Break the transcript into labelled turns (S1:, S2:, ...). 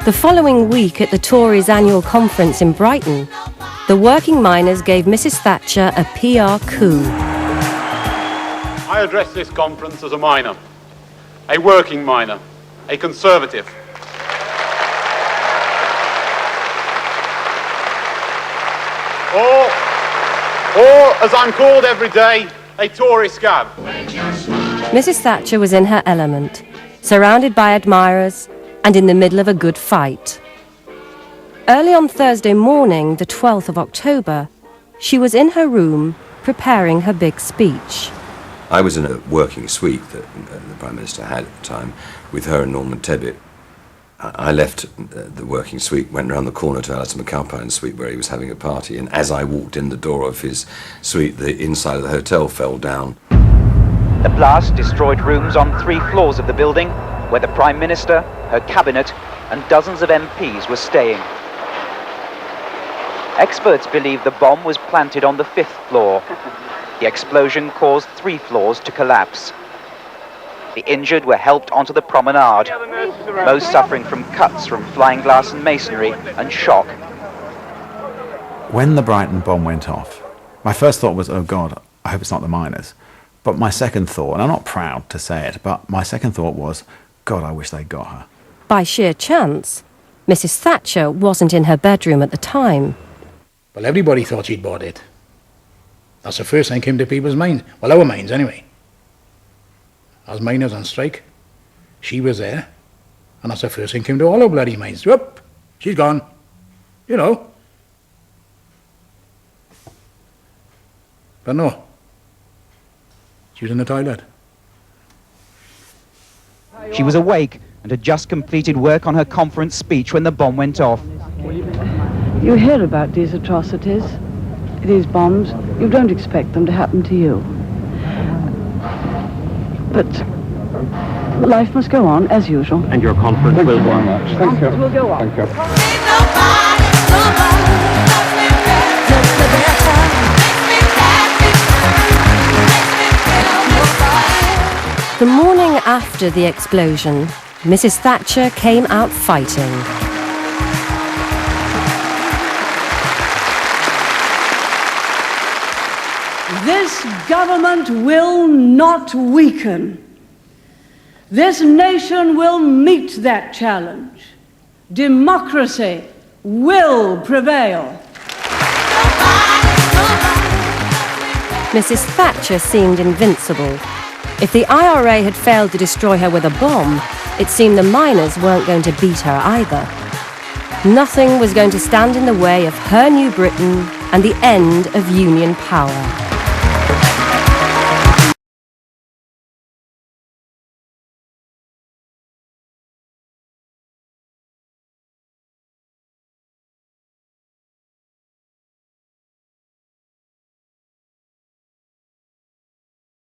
S1: The following week at the Tories' annual conference in Brighton, the working miners gave Mrs. Thatcher a PR coup.
S2: I address this conference as a miner, a working miner, a Conservative. Or, as I'm called every day, a Tory scab.
S1: Mrs. Thatcher was in her element, surrounded by admirers and in the middle of a good fight. Early on Thursday morning, the 12th of October, she was in her room preparing her big speech.
S3: I was in a working suite that the Prime Minister had at the time with her and Norman Tebbit. I left the working suite, went round the corner to Alistair McAlpine's suite where he was having a party, and as I walked in the door of his suite, the inside of the hotel fell down.
S4: The blast destroyed rooms on 3 floors of the building where the Prime Minister, her cabinet and dozens of MPs were staying. Experts believe the bomb was planted on the 5th floor. The explosion caused 3 floors to collapse. The injured were helped onto the promenade, most suffering from cuts from flying glass and masonry and shock.
S5: When the Brighton bomb went off, my first thought was, oh God, I hope it's not the miners. But my second thought, and I'm not proud to say it, but my second thought was, God, I wish they'd got her.
S1: By sheer chance, Mrs. Thatcher wasn't in her bedroom at the time.
S6: Well, everybody thought she'd bought it. That's the first thing came to people's minds. Well, our minds, anyway. As miners on strike, she was there, and that's the first thing came to all our bloody minds. Whoop, she's gone. You know. But no. She was in the toilet.
S4: She was awake and had just completed work on her conference speech when the bomb went off.
S7: You hear about these atrocities, these bombs. You don't expect them to happen to you. But life must go on, as usual.
S8: And your conference will go on.
S7: Thank you. Will go on.
S8: Thank you.
S1: The morning after the explosion, Mrs. Thatcher came out fighting.
S9: This government will not weaken. This nation will meet that challenge. Democracy will prevail.
S1: Mrs. Thatcher seemed invincible. If the IRA had failed to destroy her with a bomb, it seemed the miners weren't going to beat her either. Nothing was going to stand in the way of her new Britain and the end of union power.